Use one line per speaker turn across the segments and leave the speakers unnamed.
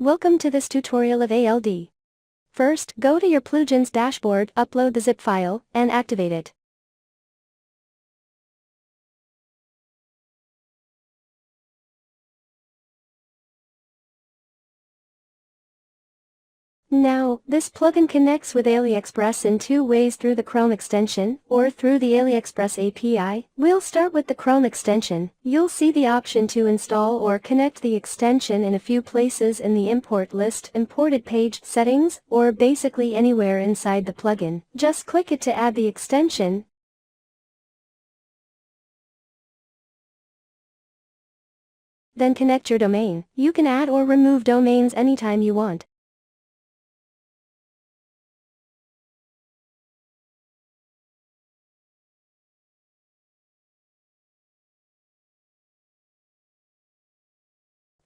Welcome to this tutorial of ALD. First, go to your plugin's dashboard, upload the zip file, and activate it. Now, this plugin connects with AliExpress in two ways: through the Chrome extension, or through the AliExpress API. We'll start with the Chrome extension. You'll see the option to install or connect the extension in a few places in the import list, imported page, settings, or basically anywhere inside the plugin. Just click it to add the extension. Then connect your domain. You can add or remove domains anytime you want.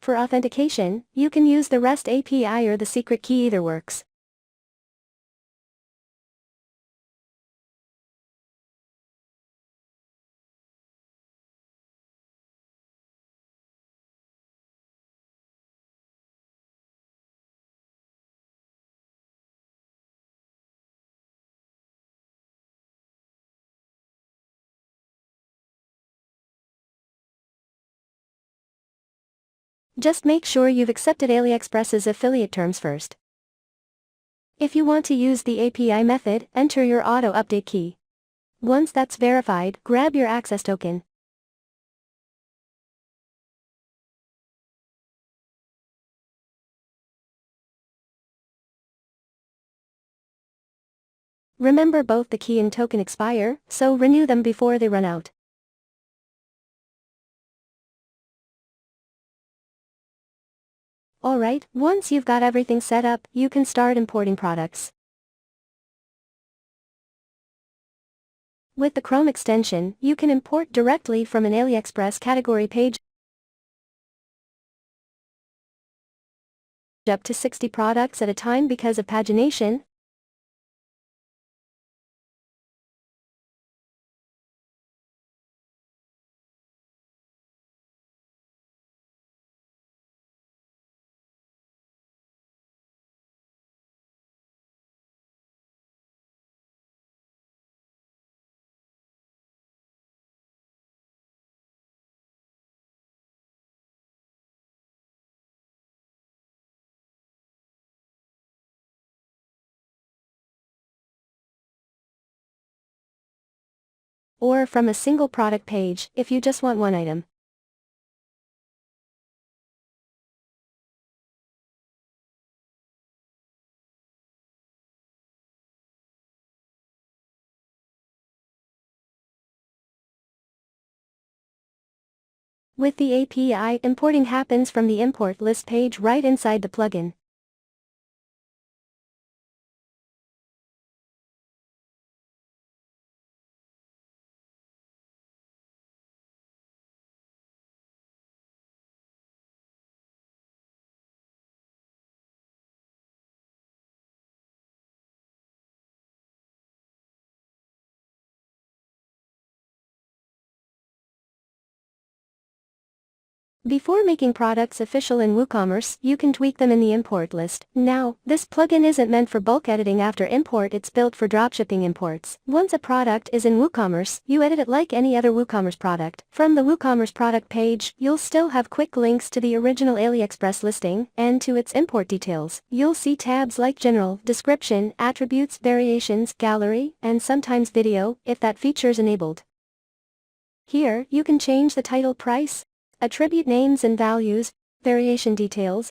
For authentication, you can use the REST API or the secret key, either works. Just make sure you've accepted AliExpress's affiliate terms first. If you want to use the API method, enter your auto-update key. Once that's verified, grab your access token. Remember, both the key and token expire, so renew them before they run out. Alright, once you've got everything set up, you can start importing products. With the Chrome extension, you can import directly from an AliExpress category page up to 60 products at a time because of pagination. Or from a single product page, if you just want one item. With the API, importing happens from the import list page right inside the plugin. Before making products official in WooCommerce, you can tweak them in the import list. Now, this plugin isn't meant for bulk editing after import, it's built for dropshipping imports. Once a product is in WooCommerce, you edit it like any other WooCommerce product. From the WooCommerce product page, you'll still have quick links to the original AliExpress listing, and to its import details. You'll see tabs like General, Description, Attributes, Variations, Gallery, and sometimes Video, if that feature is enabled. Here, you can change the title, price, attribute names and values, variation details,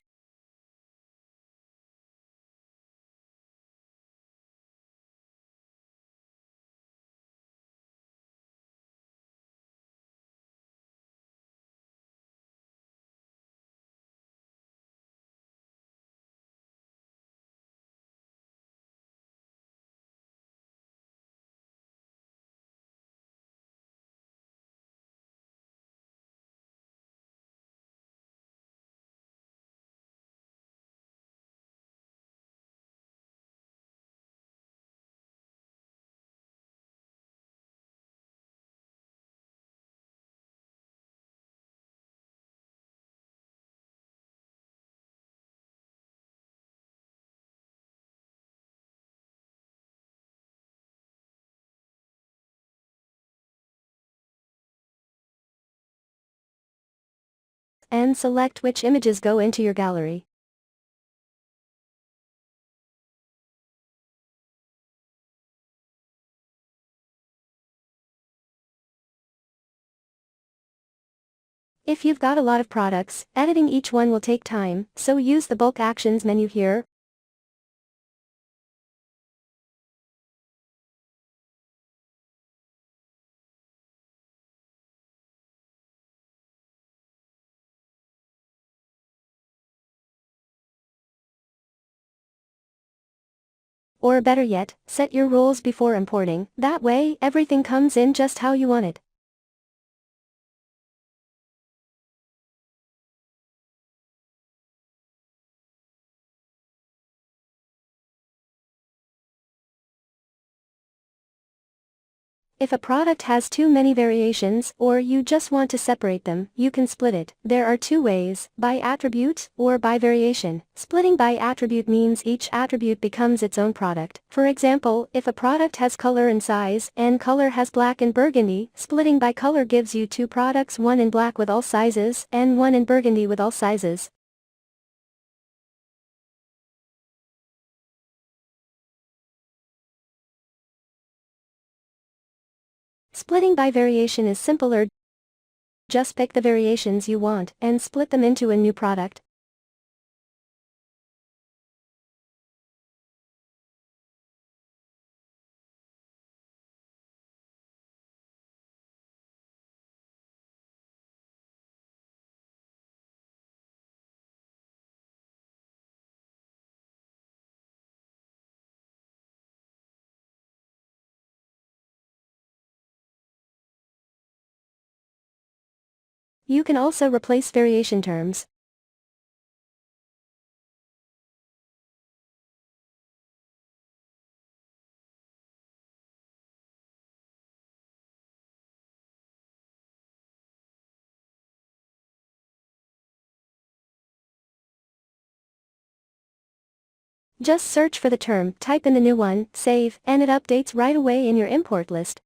and select which images go into your gallery. If you've got a lot of products, editing each one will take time, so use the bulk actions menu here. Or better yet, set your rules before importing, that way everything comes in just how you want it. If a product has too many variations, or you just want to separate them, you can split it. There are two ways, by attribute, or by variation. Splitting by attribute means each attribute becomes its own product. For example, if a product has color and size, and color has black and burgundy, splitting by color gives you two products, one in black with all sizes, and one in burgundy with all sizes. Splitting by variation is simpler. Just pick the variations you want, and split them into a new product. You can also replace variation terms. Just search for the term, type in the new one, save, and it updates right away in your import list.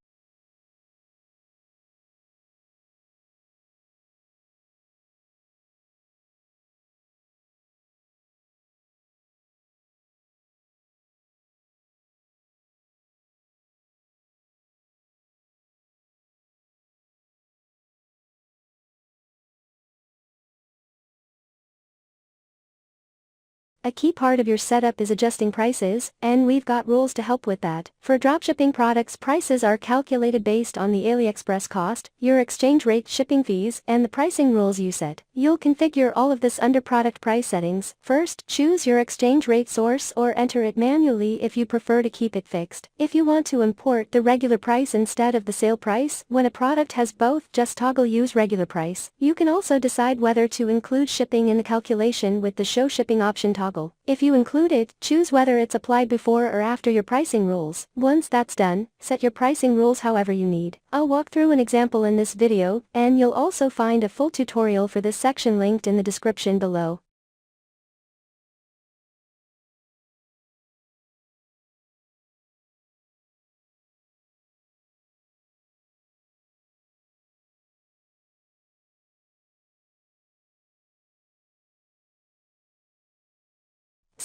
A key part of your setup is adjusting prices, and we've got rules to help with that. For dropshipping products, prices are calculated based on the AliExpress cost, your exchange rate, shipping fees, and the pricing rules you set. You'll configure all of this under product price settings. First, choose your exchange rate source or enter it manually if you prefer to keep it fixed. If you want to import the regular price instead of the sale price, when a product has both, just toggle use regular price. You can also decide whether to include shipping in the calculation with the show shipping option toggle. If you include it, choose whether it's applied before or after your pricing rules. Once that's done, set your pricing rules however you need. I'll walk through an example in this video, and you'll also find a full tutorial for this section linked in the description below.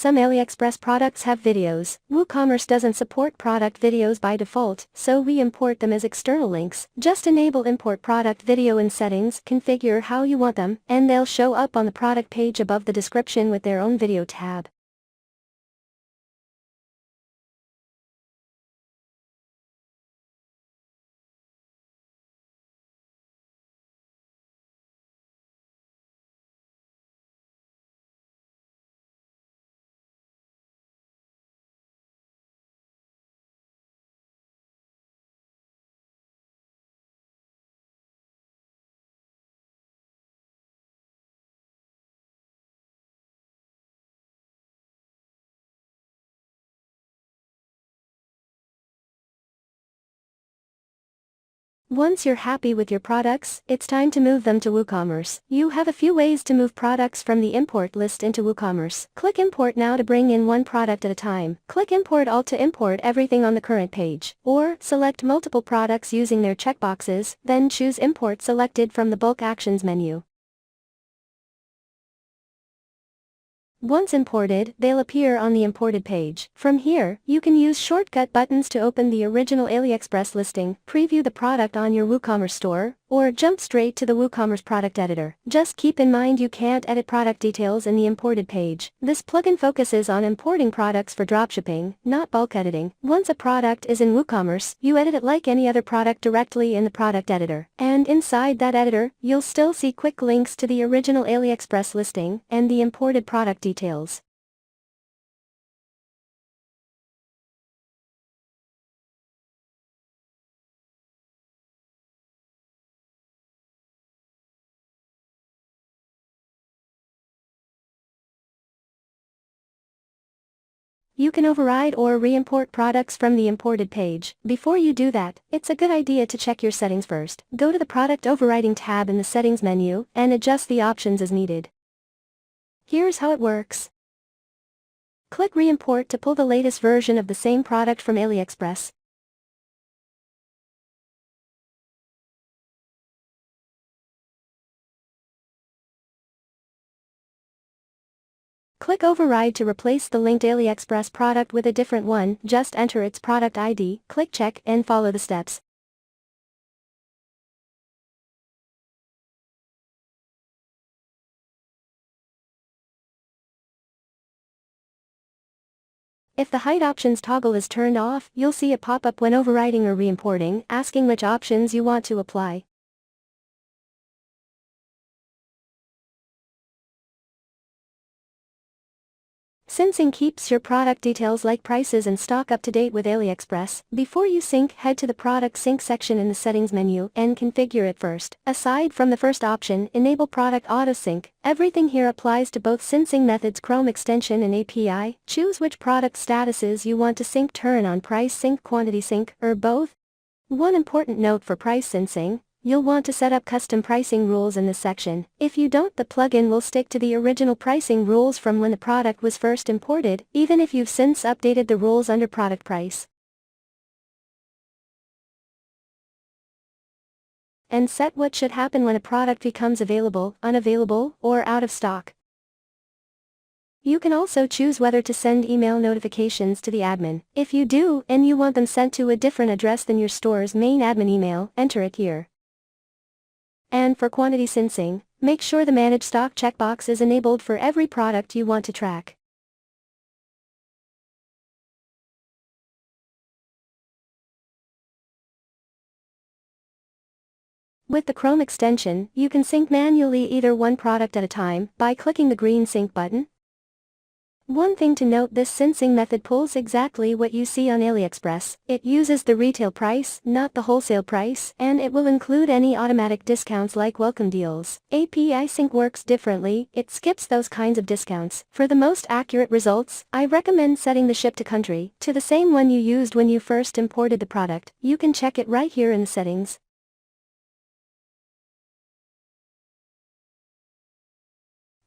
Some AliExpress products have videos. WooCommerce doesn't support product videos by default, so we import them as external links. Just enable import product video in settings, configure how you want them, and they'll show up on the product page above the description with their own video tab. Once you're happy with your products, it's time to move them to WooCommerce. You have a few ways to move products from the import list into WooCommerce. Click Import Now to bring in one product at a time. Click Import All to import everything on the current page. Or, select multiple products using their checkboxes, then choose Import selected from the Bulk Actions menu. Once imported, they'll appear on the imported page. From here, you can use shortcut buttons to open the original AliExpress listing, preview the product on your WooCommerce store, or jump straight to the WooCommerce product editor. Just keep in mind you can't edit product details in the imported page. This plugin focuses on importing products for dropshipping, not bulk editing. Once a product is in WooCommerce, you edit it like any other product directly in the product editor. And inside that editor, you'll still see quick links to the original AliExpress listing and the imported product details. You can override or re-import products from the imported page. Before you do that, it's a good idea to check your settings first. Go to the Product Overriding tab in the Settings menu and adjust the options as needed. Here's how it works. Click Re-import to pull the latest version of the same product from AliExpress. Click Override to replace the linked AliExpress product with a different one. Just enter its product ID, click Check, and follow the steps. If the hide options toggle is turned off, you'll see a pop-up when overriding or re-importing, asking which options you want to apply. Syncing keeps your product details like prices and stock up to date with AliExpress. Before you sync, head to the Product Sync section in the Settings menu and configure it first. Aside from the first option, Enable Product Auto Sync, everything here applies to both syncing methods Chrome extension and API. Choose which product statuses you want to sync, turn on Price Sync, Quantity Sync, or both. One important note for price syncing: you'll want to set up custom pricing rules in this section. If you don't, the plugin will stick to the original pricing rules from when the product was first imported, even if you've since updated the rules under product price. And set what should happen when a product becomes available, unavailable, or out of stock. You can also choose whether to send email notifications to the admin. If you do, and you want them sent to a different address than your store's main admin email, enter it here. And for quantity syncing, make sure the Manage Stock checkbox is enabled for every product you want to track. With the Chrome extension, you can sync manually either one product at a time by clicking the green Sync button. One thing to note: this syncing method pulls exactly what you see on AliExpress. It uses the retail price, not the wholesale price, and it will include any automatic discounts like welcome deals. API Sync works differently, it skips those kinds of discounts. For the most accurate results, I recommend setting the ship to country to the same one you used when you first imported the product. You can check it right here in the settings.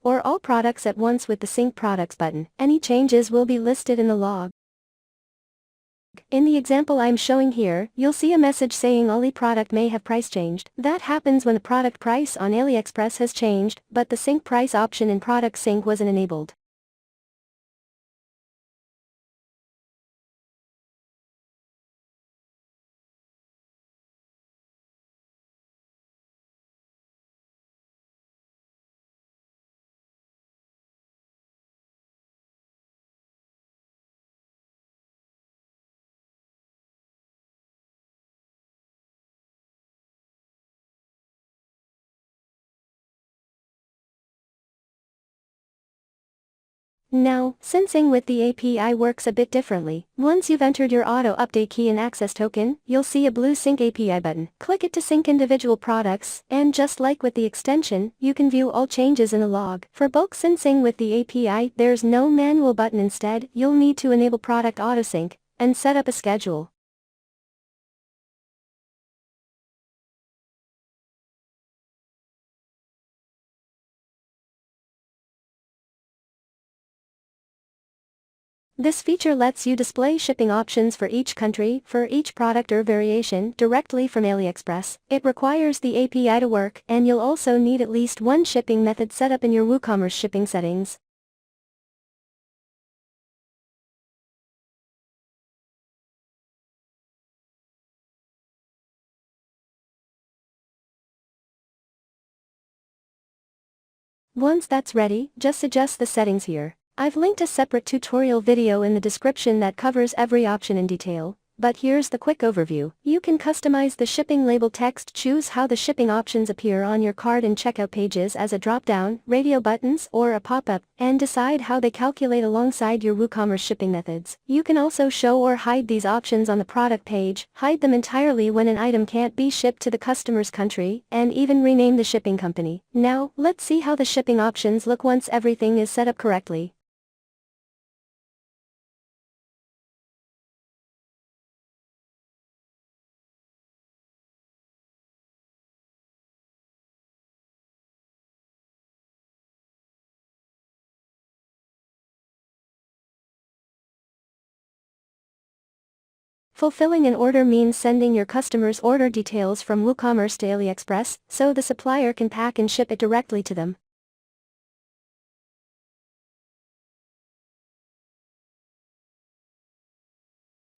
Or all products at once with the Sync Products button. Any changes will be listed in the log. In the example I'm showing here, you'll see a message saying Ali product may have price changed. That happens when the product price on AliExpress has changed, but the Sync Price option in Product Sync wasn't enabled. Now, syncing with the API works a bit differently. Once you've entered your auto update key and access token, you'll see a blue Sync API button. Click it to sync individual products, and just like with the extension, you can view all changes in a log. For bulk syncing with the API, there's no manual button. Instead, you'll need to enable product auto sync and set up a schedule. This feature lets you display shipping options for each country, for each product or variation, directly from AliExpress. It requires the API to work, and you'll also need at least one shipping method set up in your WooCommerce shipping settings. Once that's ready, just adjust the settings here. I've linked a separate tutorial video in the description that covers every option in detail. But here's the quick overview. You can customize the shipping label text, choose how the shipping options appear on your cart and checkout pages as a drop-down, radio buttons, or a pop-up, and decide how they calculate alongside your WooCommerce shipping methods. You can also show or hide these options on the product page, hide them entirely when an item can't be shipped to the customer's country, and even rename the shipping company. Now, let's see how the shipping options look once everything is set up correctly. Fulfilling an order means sending your customer's order details from WooCommerce to AliExpress, so the supplier can pack and ship it directly to them.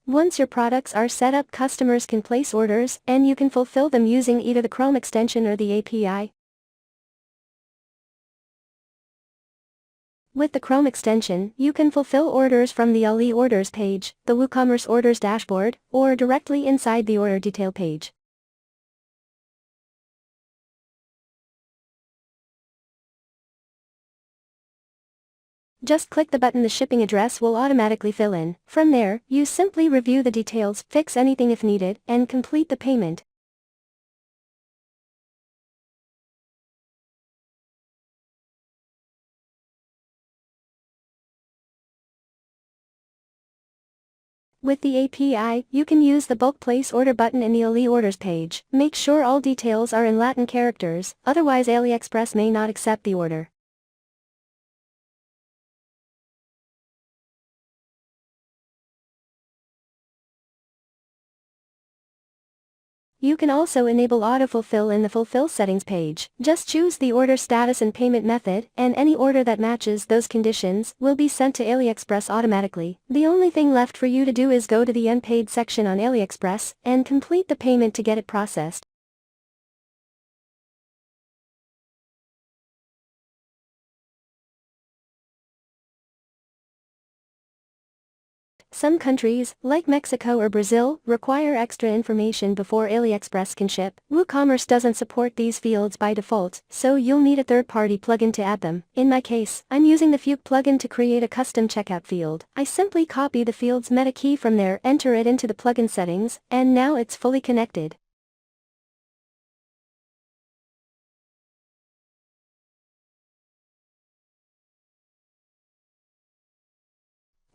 Once your products are set up, customers can place orders, and you can fulfill them using either the Chrome extension or the API. With the Chrome extension, you can fulfill orders from the ALD orders page, the WooCommerce orders dashboard, or directly inside the order detail page. Just click the button, the shipping address will automatically fill in. From there, you simply review the details, fix anything if needed, and complete the payment. With the API, you can use the bulk place order button in the ALD orders page. Make sure all details are in Latin characters, otherwise AliExpress may not accept the order. You can also enable autofulfill in the fulfill settings page. Just choose the order status and payment method, and any order that matches those conditions will be sent to AliExpress automatically. The only thing left for you to do is go to the unpaid section on AliExpress and complete the payment to get it processed. Some countries, like Mexico or Brazil, require extra information before AliExpress can ship. WooCommerce doesn't support these fields by default, so you'll need a third-party plugin to add them. In my case, I'm using the Fuke plugin to create a custom checkout field. I simply copy the field's meta key from there, enter it into the plugin settings, and now it's fully connected.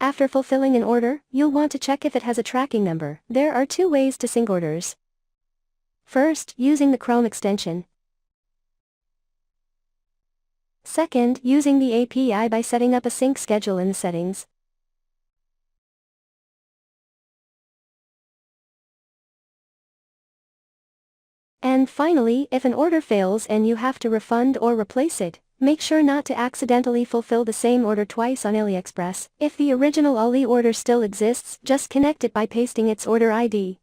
After fulfilling an order, you'll want to check if it has a tracking number. There are two ways to sync orders. First, using the Chrome extension. Second, using the API by setting up a sync schedule in the settings. And finally, if an order fails and you have to refund or replace it, make sure not to accidentally fulfill the same order twice on AliExpress. If the original ALD order still exists, just connect it by pasting its order ID.